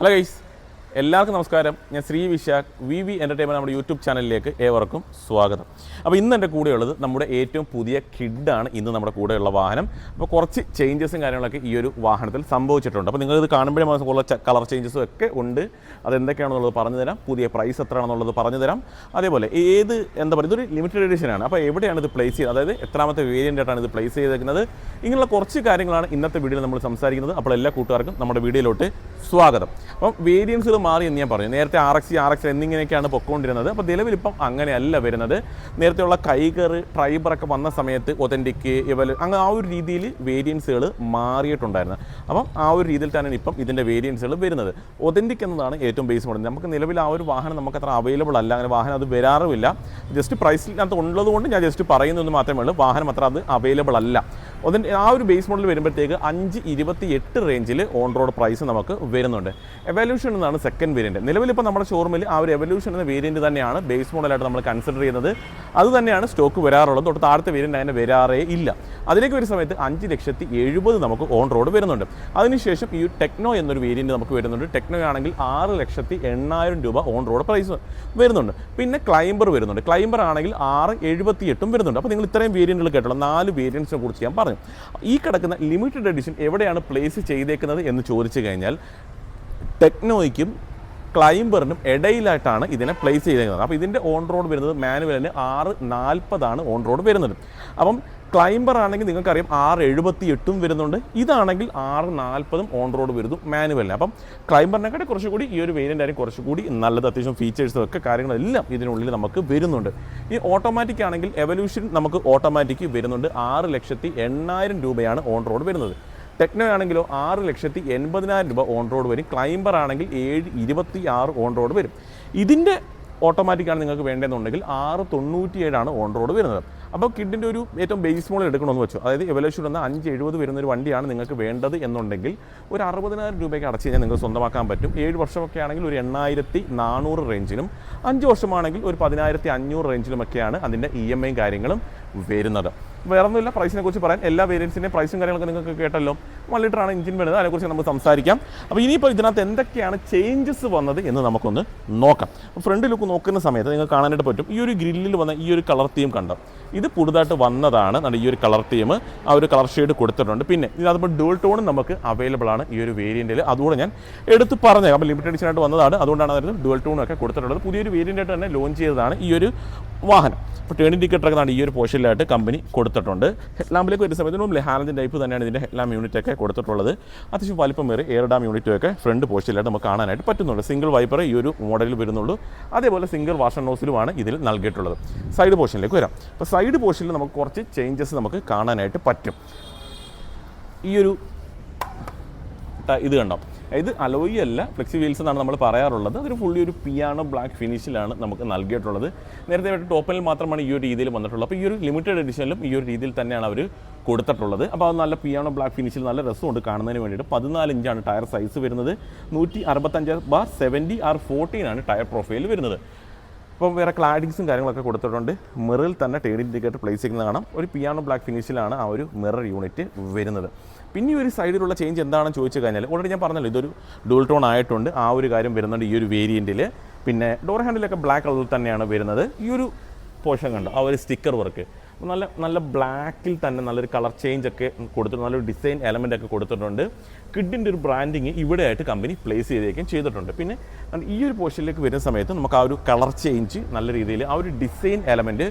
Hello guys, എല്ലാവർക്കും നമസ്കാരം. ഞാൻ ശ്രീ വിശാഖ് വി എൻ്റർടൈൻമെൻറ്റ് നമ്മുടെ യൂട്യൂബ് ചാനലിലേക്ക് ഏവർക്കും സ്വാഗതം. അപ്പോൾ ഇന്ന് എൻ്റെ കൂടെയുള്ളത് നമ്മുടെ ഏറ്റവും പുതിയ കിഡാണ് ഇന്ന് നമ്മുടെ കൂടെയുള്ള വാഹനം. അപ്പോൾ കുറച്ച് ചേഞ്ചസും കാര്യങ്ങളൊക്കെ ഈ ഒരു വാഹനത്തിൽ സംഭവിച്ചിട്ടുണ്ട്. അപ്പോൾ നിങ്ങളിത് കാണുമ്പോഴേ ഉള്ള കളർ ചേഞ്ചസും ഒക്കെ ഉണ്ട്. അതെന്തൊക്കെയാണെന്നുള്ളത് പറഞ്ഞു തരാം, പുതിയ പ്രൈസ് എത്രയാണെന്നുള്ളത് പറഞ്ഞു തരാം. അതേപോലെ എന്താ പറയുക, ഇതൊരു ലിമിറ്റഡ് എഡിഷനാണ്. അപ്പോൾ എവിടെയാണ് ഇത് പ്ലേസ് ചെയ്യുന്നത്, അതായത് എത്രാമത്തെ വേരിയൻ്റ് ആയിട്ടാണ് ഇത് പ്ലേസ് ചെയ്തേക്കുന്നത്, ഇങ്ങനെയുള്ള കുറച്ച് കാര്യങ്ങളാണ് ഇന്നത്തെ വീഡിയോയിൽ നമ്മൾ സംസാരിക്കുന്നത്. അപ്പോൾ എല്ലാ കൂട്ടുകാർക്കും നമ്മുടെ വീഡിയോയിലോട്ട് സ്വാഗതം. അപ്പം വേരിയൻസുകൾ മാറി എന്ന് ഞാൻ പറഞ്ഞു. നേരത്തെ RX എന്നിങ്ങനെയൊക്കെയാണ് പൊക്കോണ്ടിരുന്നത്. അപ്പോൾ നിലവിലിപ്പം അങ്ങനെയല്ല വരുന്നത്. നേരത്തെയുള്ള കൈഗർ ട്രൈബറൊക്കെ വന്ന സമയത്ത് ഒതൻറ്റിക് അങ്ങനെ ആ ഒരു രീതിയിൽ വേരിയൻസുകൾ മാറിയിട്ടുണ്ടായിരുന്നു. അപ്പം ആ ഒരു രീതിയിൽ തന്നെയാണ് ഇപ്പം ഇതിൻ്റെ വേരിയൻസുകൾ വരുന്നത്. ഒതൻറ്റിക് എന്നതാണ് ഏറ്റവും ബേസ് മോഡൽ. നമുക്ക് നിലവിൽ ആ ഒരു വാഹനം നമുക്ക് അത്ര അവൈലബിൾ അല്ല, അങ്ങനെ വാഹനം അത് വരാറുമില്ല. ജസ്റ്റ് പ്രൈസിനകത്ത് ഉള്ളത് കൊണ്ട് ഞാൻ ജസ്റ്റ് പറയുന്നതെന്ന് മാത്രമേ ഉള്ളൂ. വാഹനം അത്ര അത് അവൈലബിൾ അല്ല. ആ ഒരു ബേസ് മോഡൽ വരുമ്പോഴത്തേക്ക് 528 റേഞ്ചിൽ ഓൺ റോഡ് പ്രൈസ് നമുക്ക് വരുന്നുണ്ട്. എവല്യൂഷൻ എന്നാണ് സെക്കൻഡ് വേരിയൻറ്റ്. നിലവിലിപ്പോൾ നമ്മുടെ ഷോറൂമിൽ ആ ഒരു എവല്യൂഷൻ എന്ന വേരിയൻറ്റ് തന്നെയാണ് ബേസ് മോഡലായിട്ട് നമ്മൾ കൺസിഡർ ചെയ്യുന്നത്. അത് തന്നെയാണ് സ്റ്റോക്ക് വരാറുള്ളത്. തൊട്ട് താഴത്തെ വേരിയൻറ്റ് അങ്ങനെ വരാറേ ഇല്ല. അതിലേക്ക് വരുന്ന സമയത്ത് 5,70,000 നമുക്ക് ഓൺ റോഡ് വരുന്നുണ്ട്. അതിനുശേഷം ഈ ടെക്നോ എന്നൊരു വേരിയൻറ്റ് നമുക്ക് വരുന്നുണ്ട്. ടെക്നോ ആണെങ്കിൽ 6,08,000 രൂപ ഓൺ റോഡ് പ്രൈസ് വരുന്നുണ്ട്. പിന്നെ ക്ലൈംബർ വരുന്നുണ്ട്. ക്ലൈംബർ ആണെങ്കിൽ 6,78,000 വരുന്നുണ്ട്. അപ്പോൾ നിങ്ങൾ ഇത്രയും വേരിയൻറ്റുകൾ കേട്ടുള്ള 4 വേരിയൻസിനെ കുറിച്ച് ഞാൻ പറഞ്ഞു. ഈ കിടക്കുന്ന ലിമിറ്റഡ് എഡിഷൻ എവിടെയാണ് പ്ലേസ് ചെയ്തേക്കുന്നത് എന്ന് ചോദിച്ചു കഴിഞ്ഞാൽ ടെക്നോയ്ക്കും ക്ലൈംബറിനും ഇടയിലായിട്ടാണ് ഇതിനെ പ്ലേസ് ചെയ്തേക്കുന്നത്. അപ്പോൾ ഇതിൻ്റെ ഓൺ റോഡ് വരുന്നത് മാനുവലിന് 6,40 ഓൺ റോഡ് വരുന്നത്. അപ്പം ക്ലൈംബർ ആണെങ്കിൽ നിങ്ങൾക്കറിയാം 6,78 വരുന്നുണ്ട്. ഇതാണെങ്കിൽ 6,40 ഓൺ റോഡ് വരുന്നു മാനുവലിന്. അപ്പം ക്ലൈംബറിനെക്കാട്ടി കുറച്ചുകൂടി ഈ ഒരു വേരിയൻ്റ് ആയിരിക്കും കുറച്ചുകൂടി നല്ലത്. അത്യാവശ്യം ഫീച്ചേഴ്സും ഒക്കെ കാര്യങ്ങളെല്ലാം ഇതിനുള്ളിൽ നമുക്ക് വരുന്നുണ്ട്. ഈ ഓട്ടോമാറ്റിക് ആണെങ്കിൽ എവല്യൂഷൻ നമുക്ക് ഓട്ടോമാറ്റിക് വരുന്നുണ്ട്. 6,08,000 രൂപയാണ് ഓൺ റോഡ് വരുന്നത്. ടെക്നോ ആണെങ്കിലോ 6,80,000 രൂപ ഓൺ റോഡ് വരും. ക്ലൈംബർ ആണെങ്കിൽ 7,26 ഓൺ റോഡ് വരും. ഇതിൻ്റെ ഓട്ടോമാറ്റിക്കാണ് നിങ്ങൾക്ക് വേണ്ടതെന്നുണ്ടെങ്കിൽ 6,97 ഓൺ റോഡ് വരുന്നത്. അപ്പോൾ കിഡിൻ്റെ ഒരു ഏറ്റവും ബേസ് മോഡൽ എടുക്കണമെന്ന് വെച്ചു, അതായത് എവല്യൂഷൻ എന്ന 5,70 വരുന്നൊരു വണ്ടിയാണ് നിങ്ങൾക്ക് വേണ്ടത് എന്നുണ്ടെങ്കിൽ ഒരു 60,000 രൂപയ്ക്ക് അടച്ച് കഴിഞ്ഞാൽ നിങ്ങൾക്ക് സ്വന്തമാക്കാൻ പറ്റും. 7 വർഷമൊക്കെ ആണെങ്കിൽ ഒരു 8,400 റേഞ്ചിലും 5 വർഷമാണെങ്കിൽ ഒരു 10,500 റേഞ്ചിലുമൊക്കെയാണ് അതിൻ്റെ EMI കാര്യങ്ങളും വരുന്നത്. വേറെ ഒന്നുമില്ല, പ്രൈസിനെ കുറിച്ച് പറയാൻ എല്ലാ വേരിയൻസിൻ്റെയും പ്രൈസും കാര്യങ്ങളൊക്കെ നിങ്ങൾക്ക് കേട്ടല്ലോ. 1 ലിറ്ററാണ് എഞ്ചിൻ വരുന്നത്, അതിനെക്കുറിച്ച് നമുക്ക് സംസാരിക്കാം. അപ്പോൾ ഇനിയിപ്പോൾ ഇതിനകത്ത് എന്തൊക്കെയാണ് ചേഞ്ചസ് വന്നത് എന്ന് നമുക്കൊന്ന് നോക്കാം. അപ്പോൾ ഫ്രണ്ട് ലുക്ക് നോക്കുന്ന സമയത്ത് നിങ്ങൾക്ക് കാണാനായിട്ട് പറ്റും. ഈ ഒരു ഗ്രില്ലിൽ വന്ന ഈ ഒരു കളർ തീം കണ്ടോ, ഇത് പുതുതായിട്ട് വന്നതാണ്. ഈ ഒരു കളർ തീം ആ ഒരു കളർ ഷെയ്ഡ് കൊടുത്തിട്ടുണ്ട്. പിന്നെ ഇതിനകത്ത് ഡുവൽ ടോണും നമുക്ക് അവൈലബിൾ ആണ് ഈ ഒരു വേരിയൻറ്റിൽ. അതുകൂടെ ഞാൻ എടുത്ത് പറഞ്ഞേക്കാം. അപ്പോൾ ലിമിറ്റഡ് എഡിഷനായിട്ട് വന്നതാണ്, അതുകൊണ്ടാണ് അതിന് ഡുവൽ ടോണും ഒക്കെ കൊടുത്തിട്ടുള്ളത്. പുതിയൊരു വേരിയൻ്റായിട്ട് തന്നെ ലോഞ്ച് ചെയ്തതാണ് ഈ ഒരു വാഹനം. അപ്പോൾ ടേൺ ഇൻഡിക്കേറ്ററൊക്കെ ഈ ഒരു പോർഷനിലായിട്ട് കമ്പനി കൊടുത്തിട്ടുണ്ട്. ഹെഡ്ലാമ്പിലേക്ക് വരുന്ന സമയത്ത് ഹാലജൻ ടൈപ്പ് തന്നെയാണ് ഇതിൻ്റെ ഹെഡ്ലാമ്പ് യൂണിറ്റൊക്കെ കൊടുത്തിട്ടുള്ളത്. അത്യാവശ്യം വലിപ്പമേറി എയർ ഡാം യൂണിറ്റൊക്കെ ഫ്രണ്ട് പോർഷനിലായിട്ട് നമുക്ക് കാണാനായിട്ട് പറ്റുന്നുണ്ട്. സിംഗിൾ വൈപ്പർ ഈ ഒരു മോഡലിൽ വരുന്നുള്ളൂ. അതേപോലെ സിംഗിൾ വാഷർ നോസിലുമാണ് ഇതിൽ നൽകിയിട്ടുള്ളത്. സൈഡ് പോർഷനിലേക്ക് വരാം. അപ്പോൾ സൈഡ് പോർഷനിൽ നമുക്ക് കുറച്ച് ചേഞ്ചസ് നമുക്ക് കാണാനായിട്ട് പറ്റും. ഈ ഒരു ഇത് കണ്ടോ, ഇത് അലോയി അല്ല, ഫ്ലെക്സി വീൽസ് എന്നാണ് നമ്മൾ പറയാറുള്ളത്. അതൊരു ഫുള്ളി ഒരു പിയാനോ ബ്ലാക്ക് ഫിനിഷിലാണ് നമുക്ക് നൽകിയിട്ടുള്ളത്. നേരത്തെ ടോപ്പിൽ മാത്രമാണ് ഈ ഒരു രീതിയിൽ വന്നിട്ടുള്ളത്. അപ്പോൾ ഈ ഒരു ലിമിറ്റഡ് എഡിഷനിലും ഈ ഒരു രീതിയിൽ തന്നെയാണ് അവർ കൊടുത്തിട്ടുള്ളത്. അപ്പോൾ അത് നല്ല പിയാനോ ബ്ലാക്ക് ഫിനിഷിൽ നല്ല രസമുണ്ട് കാണുന്നതിന് വേണ്ടിയിട്ട്. 14 ഇഞ്ചാണ് ടയർ സൈസ് വരുന്നത്. 165/70R14 ടയർ പ്രൊഫൈൽ വരുന്നത്. അപ്പോൾ വേറെ ക്ലാഡിങ്സും കാര്യങ്ങളൊക്കെ കൊടുത്തിട്ടുണ്ട്. മിററിൽ തന്നെ ടേൺ ഇൻഡിക്കേറ്റർ പ്ലേസ് ചെയ്യുന്നത് കാണാം. ഒരു പിയാനോ ബ്ലാക്ക് ഫിനിഷിലാണ് ആ ഒരു മിറർ യൂണിറ്റ് വരുന്നത്. പിന്നെ ഈ ഒരു സൈഡിലുള്ള ചേഞ്ച് എന്താണെന്ന് ചോദിച്ചു കഴിഞ്ഞാൽ ഓൾറെഡി ഞാൻ പറഞ്ഞല്ലോ, ഇതൊരു ഡുവൽ ടോൺ ആയിട്ടുണ്ട്. ആ ഒരു കാര്യം വരുന്നുണ്ട് ഈ ഒരു വേരിയൻറ്റിൽ. പിന്നെ ഡോർ ഹാൻഡിലൊക്കെ ബ്ലാക്ക് കളറിൽ തന്നെയാണ് വരുന്നത്. ഈ ഒരു പോർഷൻ കണ്ടോ, ആ ഒരു സ്റ്റിക്കർ വർക്ക് നല്ല ബ്ലാക്കിൽ തന്നെ നല്ലൊരു കളർ ചേഞ്ച് ഒക്കെ കൊടുത്തിട്ടുണ്ട്. നല്ലൊരു ഡിസൈൻ എലമെൻ്റ് ഒക്കെ കൊടുത്തിട്ടുണ്ട്. കിഡിൻ്റെ ഒരു ബ്രാൻഡിങ് ഇവിടെയായിട്ട് കമ്പനി പ്ലേസ് ചെയ്തേക്കും ചെയ്തിട്ടുണ്ട്. പിന്നെ ഈ ഒരു പോർഷനിലേക്ക് വരുന്ന സമയത്ത് നമുക്ക് ആ ഒരു കളർ ചേഞ്ച് നല്ല രീതിയിൽ ആ ഒരു ഡിസൈൻ എലമെൻറ്റ്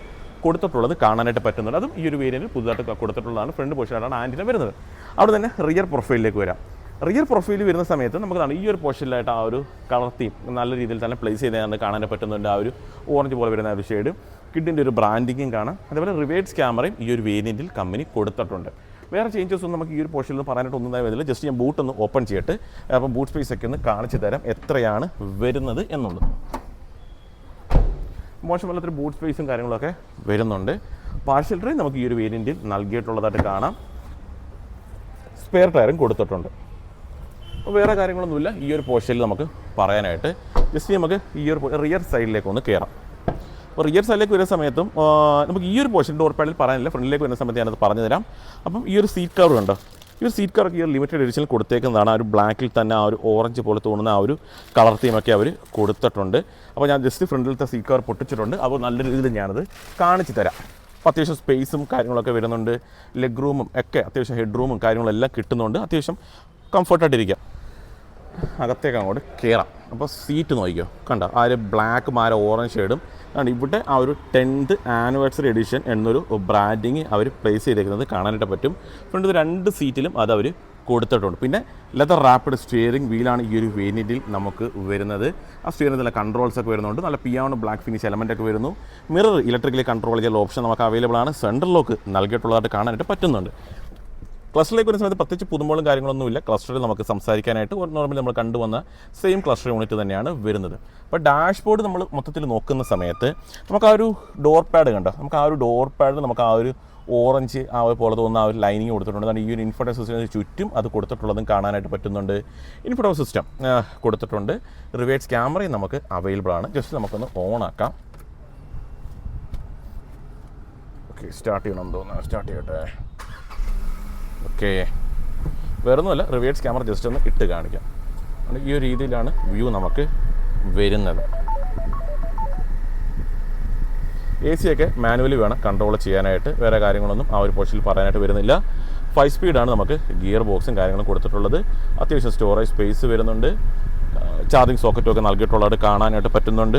കൊടുത്തിട്ടുള്ളത് കാണാനായിട്ട് പറ്റുന്നുണ്ട്. അതും ഈ ഒരു വേരിയൻറ്റിൽ പുതുതായിട്ട് കൊടുത്തിട്ടുള്ളതാണ്. ഫ്രണ്ട് പോർഷനിലാണ് ആൻറ്റിന വരുന്നത്. അവിടെ തന്നെ റിയർ പ്രൊഫൈലിലേക്ക് വരാം. റിയർ പ്രൊഫൈൽ വരുന്ന സമയത്ത് നമുക്ക് ഈ ഒരു പോർഷനിലായിട്ട് ആ ഒരു കളർ തീം നല്ല രീതിയിൽ തന്നെ പ്ലേസ് ചെയ്ത് കാണാനായിട്ട് പറ്റുന്നുണ്ട്. ആ ഒരു ഓറഞ്ച് പോലെ വരുന്ന ഒരു ഷെയ്ഡ് കിഡിൻ്റെ ഒരു ബ്രാൻഡിങ്ങും കാണാം. അതേപോലെ റിവേഴ്സ് ക്യാമറയും ഈ ഒരു വേരിയൻറ്റിൽ കമ്പനി കൊടുത്തിട്ടുണ്ട്. വേറെ ചേഞ്ചസ് ഒന്നും നമുക്ക് ഈ ഒരു പോർഷനിൽ പറയാനായിട്ട് ഒന്നും വരുന്നില്ല. ജസ്റ്റ് ഞാൻ ബൂട്ട് ഒന്ന് ഓപ്പൺ ചെയ്തിട്ട് അപ്പം ബൂട്ട് സ്പേസ് ഒക്കെ ഒന്ന് കാണിച്ചു തരാം എത്രയാണ് വരുന്നത് എന്നുള്ളത്. മോശമല്ലാത്തൊരു ബൂട്ട് സ്പേസും കാര്യങ്ങളൊക്കെ വരുന്നുണ്ട്. പാർഷ്യൽ ട്രേ നമുക്ക് ഈ ഒരു വേരിയൻറ്റിൽ നൽകിയിട്ടുള്ളതായിട്ട് കാണാം. സ്പെയർ ടയറും കൊടുത്തിട്ടുണ്ട്. അപ്പോൾ വേറെ കാര്യങ്ങളൊന്നുമില്ല ഈ ഒരു പോർഷനിൽ നമുക്ക് പറയാനായിട്ട്. ജസ്റ്റ് നമുക്ക് ഈ ഒരു റിയർ സൈഡിലേക്ക് ഒന്ന് കയറാം. അപ്പോൾ റിയർ സൈഡിലേക്ക് വരുന്ന സമയത്തും നമുക്ക് ഈ ഒരു പോർഷൻ ഡോർ പാഡിൽ പറയാനില്ല, ഫ്രണ്ടിലേക്ക് വരുന്ന സമയത്ത് ഞാനത് പറഞ്ഞു തരാം. അപ്പം ഈ ഒരു സീറ്റ് കവർ കണ്ടോ, ഈ ഒരു സീറ്റ് കവറൊക്കെ ഈ ഒരു ലിമിറ്റഡ് എഡിഷനിൽ കൊടുത്തേക്കുന്നതാണ്. ആ ഒരു ബ്ലാക്കിൽ തന്നെ ആ ഒരു ഓറഞ്ച് പോലെ തോന്നുന്ന ആ ഒരു കളർ തീമൊക്കെ അവർ കൊടുത്തിട്ടുണ്ട്. അപ്പോൾ ഞാൻ ജസ്റ്റ് ഫ്രണ്ടിലത്തെ സീറ്റ് കവർ പൊട്ടിച്ചിട്ടുണ്ട്. അപ്പോൾ നല്ല രീതിയിൽ ഞാനത് കാണിച്ചു തരാം. അപ്പോൾ അത്യാവശ്യം സ്പേസും കാര്യങ്ങളൊക്കെ വരുന്നുണ്ട്. ലെഗ് റൂമും ഒക്കെ അത്യാവശ്യം ഹെഡ് റൂമും കാര്യങ്ങളെല്ലാം കിട്ടുന്നുണ്ട്. അത്യാവശ്യം കംഫർട്ടായിട്ടിരിക്കാം. അകത്തേക്ക് അങ്ങോട്ട് കയറാം. അപ്പോൾ സീറ്റ് നോക്കിക്കോ, കണ്ടോ ആ ഒരു ബ്ലാക്ക് മാര ഓറഞ്ച് ഷെയ്ഡും ആണ്. ഇവിടെ ആ ഒരു 10th ആനിവേഴ്സറി എഡിഷൻ എന്നൊരു ബ്രാൻഡിങ് അവർ പ്ലേസ് ചെയ്തേക്കുന്നത് കാണാനായിട്ട് പറ്റും. ഫ്രണ്ട് 2 സീറ്റിലും അത് അവർ കൊടുത്തിട്ടുണ്ട്. പിന്നെ ലെതർ റാപ്പിഡ് സ്റ്റിയറിംഗ് വീലാണ് ഈ ഒരു വേരിയൻറ്റിൽ നമുക്ക് വരുന്നത്. ആ സ്റ്റിയറിംഗ് നല്ല കൺട്രോൾസ് ഒക്കെ വരുന്നുണ്ട്. നല്ല പിയാനോ ബ്ലാക്ക് ഫിനിഷ് എലമെൻ്റ് ഒക്കെ വരുന്നു. മിറർ ഇലക്ട്രിക്കലി കൺട്രോൾ ചെയ്യാനുള്ള ഓപ്ഷൻ നമുക്ക് അവൈലബിൾ ആണ്. സെൻട്രൽ ലോക്ക് നൽകിയിട്ടുള്ളതായിട്ട് കാണാനായിട്ട് പറ്റുന്നുണ്ട്. ക്ലസ്റ്ററിലേക്ക് വരുന്ന സമയത്ത് പ്രത്യേകിച്ച് പുതുമകളും കാര്യങ്ങളൊന്നുമില്ല. ക്ലസ്റ്ററിൽ നമുക്ക് സംസാരിക്കാനായിട്ട് നോർമലി നമ്മൾ കണ്ടുവന്ന സെയിം ക്ലസ്റ്റർ യൂണിറ്റ് തന്നെയാണ് വരുന്നത്. അപ്പോൾ ഡാഷ്ബോർഡ് നമ്മൾ മൊത്തത്തിൽ നോക്കുന്ന സമയത്ത് നമുക്ക് ആ ഒരു ഡോർ പാഡ് കണ്ടോ, നമുക്ക് ആ ഒരു ഡോർ പാഡിൽ നമുക്ക് ആ ഒരു ഓറഞ്ച് ആ പോലെ തോന്നുന്ന ആ ഒരു ലൈനിങ് കൊടുത്തിട്ടുണ്ട്. അതാണ് ഈ ഒരു ഇൻഫോർട്ടൈൻ സിസ്റ്റത്തിന് ചുറ്റും അത് കൊടുത്തിട്ടുള്ളതും കാണാനായിട്ട് പറ്റുന്നുണ്ട്. ഇൻഫോർട്ടൈൻ സിസ്റ്റം കൊടുത്തിട്ടുണ്ട്. റിവേഴ്സ് ക്യാമറയും നമുക്ക് അവൈലബിൾ ആണ്. ജസ്റ്റ് നമുക്കൊന്ന് ഓൺ ആക്കാം. ഓക്കെ, സ്റ്റാർട്ട് ചെയ്യണമെന്ന് തോന്നുന്നു. സ്റ്റാർട്ട് ചെയ്യട്ടെ. ഓക്കെ, വേറൊന്നുമല്ല, റിവേഴ്സ് ക്യാമറ ജസ്റ്റ് ഒന്ന് ഇട്ട് കാണിക്കാം. ഈ ഒരു രീതിയിലാണ് വ്യൂ നമുക്ക് വരുന്നത്. AC ഒക്കെ മാനുവലി വേണം കൺട്രോൾ ചെയ്യാനായിട്ട്. വേറെ കാര്യങ്ങളൊന്നും ആ ഒരു പോർഷനിൽ പറയാനായിട്ട് വരുന്നില്ല. 5 സ്പീഡാണ് നമുക്ക് ഗിയർ ബോക്സും കാര്യങ്ങളും കൊടുത്തിട്ടുള്ളത്. അത്യാവശ്യം സ്റ്റോറേജ് സ്പേസ് വരുന്നുണ്ട്. ചാർജിങ് സോക്കറ്റും ഒക്കെ നൽകിയിട്ടുള്ളത് കാണാനായിട്ട് പറ്റുന്നുണ്ട്.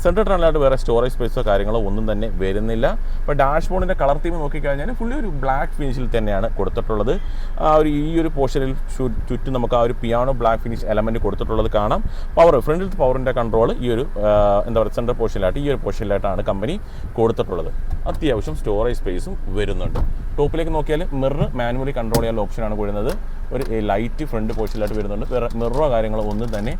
സെൻട്രൽ ടണലായിട്ട് വേറെ സ്റ്റോറേജ് സ്പേസോ കാര്യങ്ങളോ ഒന്നും തന്നെ വരുന്നില്ല. അപ്പോൾ ഡാഷ്ബോർഡിൻ്റെ കളർ തീം നോക്കിക്കഴിഞ്ഞാൽ ഫുള്ളി ഒരു ബ്ലാക്ക് ഫിനിഷിൽ തന്നെയാണ് കൊടുത്തിട്ടുള്ളത്. ആ ഒരു ഈ ഒരു പോർഷനിൽ ചുറ്റും നമുക്ക് ആ ഒരു പിയാനോ ബ്ലാക്ക് ഫിനിഷ് എലമെൻറ്റ് കൊടുത്തിട്ടുള്ളത് കാണാം. ഫ്രണ്ടിൽ പവറിൻ്റെ കൺട്രോൾ ഈ ഒരു എന്താ പറയുക സെൻട്രൽ പോർഷനിലായിട്ട് ഈ ഒരു പോർഷനിലായിട്ടാണ് കമ്പനി കൊടുത്തിട്ടുള്ളത്. അത്യാവശ്യം സ്റ്റോറേജ് സ്പേസും വരുന്നുണ്ട്. ടോപ്പിലേക്ക് നോക്കിയാൽ മിറർ മാനുവലി കൺട്രോൾ ചെയ്യാനുള്ള ഓപ്ഷനാണ് വരുന്നത്. ഒരു ലൈറ്റ് ഫ്രണ്ട് പോർഷനിലായിട്ട് വരുന്നുണ്ട്. വേറെ മിററോ കാര്യങ്ങളോ ഒന്നും തന്നെ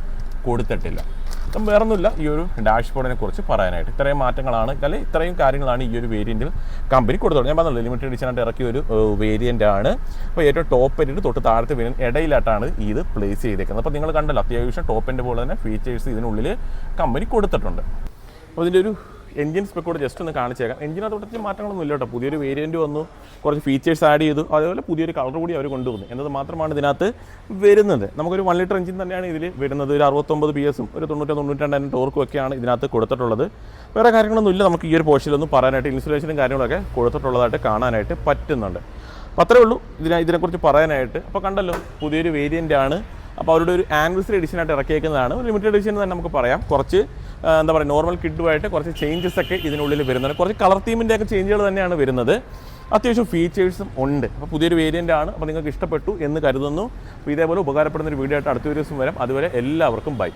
കൊടുത്തിട്ടില്ല. അപ്പം വേറൊന്നുമില്ല ഈ ഒരു ഡാഷ്ബോർഡിനെ കുറിച്ച് പറയാനായിട്ട്. ഇത്രയും മാറ്റങ്ങളാണ്, അല്ലെങ്കിൽ ഇത്രയും കാര്യങ്ങളാണ് ഈ ഒരു വേരിയൻറ്റിൽ കമ്പനി കൊടുത്തത്. ഞാൻ പറഞ്ഞില്ല, ലിമിറ്റഡ് എഡിഷനായിട്ട് ഇറക്കിയ ഒരു വേരിയൻ്റ് ആണ്. അപ്പോൾ ഏറ്റവും ടോപ്പ് എൻഡിന് തൊട്ട് താഴത്തെ വേരിയൻ്റ് ഇടയിലായിട്ടാണ് ഇത് പ്ലേസ് ചെയ്തേക്കുന്നത്. അപ്പോൾ നിങ്ങൾ കണ്ടല്ലോ, അത്യാവശ്യം ടോപ്പ് എൻഡ് പോലെ തന്നെ ഫീച്ചേഴ്സ് ഇതിനുള്ളിൽ കമ്പനി കൊടുത്തിട്ടുണ്ട്. അപ്പോൾ ഇതിൻ്റെ ഒരു എഞ്ചിൻ സ്പെക്കോട് ജസ്റ്റ് ഒന്ന് കാണിച്ചേക്കാം. എഞ്ചിനകത്തോട്ട് മാറ്റങ്ങളൊന്നും ഇല്ല കേട്ടോ. പുതിയൊരു വേരിയൻറ്റ് വന്നു, കുറച്ച് ഫീച്ചേഴ്സ് ആഡ് ചെയ്തു, അതേപോലെ പുതിയൊരു കളർ കൂടി അവർ കൊണ്ടുവന്നു എന്നത് മാത്രമാണ് ഇതിനകത്ത് വരുന്നത്. നമുക്കൊരു 1 ലിറ്റർ എഞ്ചിൻ തന്നെയാണ് ഇതിൽ വരുന്നത്. ഒരു 69 PS ഒരു 90-92 ടോർക്കും ഒക്കെയാണ് ഇതിനകത്ത് കൊടുത്തിട്ടുള്ളത്. വേറെ കാര്യങ്ങളൊന്നും ഇല്ല നമുക്ക് ഈ ഒരു പോർഷനിലൊന്നും പറയാനായിട്ട്. ഇൻസുലേഷനും കാര്യങ്ങളൊക്കെ കൊടുത്തിട്ടുള്ളതായിട്ട് കാണാനായിട്ട് പറ്റുന്നുണ്ട്. അപ്പോൾ അത്രേ ഉള്ളൂ ഇതിനെക്കുറിച്ച് പറയാനായിട്ട്. അപ്പോൾ കണ്ടല്ലോ, പുതിയൊരു വേരിയൻ്റ് ആണ്. അപ്പോൾ അവരുടെ ഒരു ആനിവേഴ്സറി എഡിഷനായിട്ട് ഇറക്കിയേക്കുന്നതാണ്. ഒരു ലിമിറ്റഡ് എഡിഷൻ തന്നെ നമുക്ക് പറയാം. കുറച്ച് എന്താ പറയുക, നോർമൽ കിഡുമായിട്ട് കുറച്ച് ചേഞ്ചസ് ഒക്കെ ഇതിനുള്ളിൽ വരുന്നുണ്ട്. കുറച്ച് കളർ തീമിൻ്റെ ഒക്കെ ചേഞ്ചുകൾ തന്നെയാണ് വരുന്നത്. അത്യാവശ്യം ഫീച്ചേഴ്സും ഉണ്ട്. അപ്പോൾ പുതിയൊരു വേരിയൻ്റ് ആണ്. അപ്പോൾ നിങ്ങൾക്ക് ഇഷ്ടപ്പെട്ടു എന്ന് കരുതുന്നു. അപ്പോൾ ഇതേപോലെ ഉപകാരപ്പെടുന്ന ഒരു വീഡിയോ ആയിട്ട് അടുത്ത ഒരു ദിവസം വരാം. അതുവരെ എല്ലാവർക്കും ബൈ.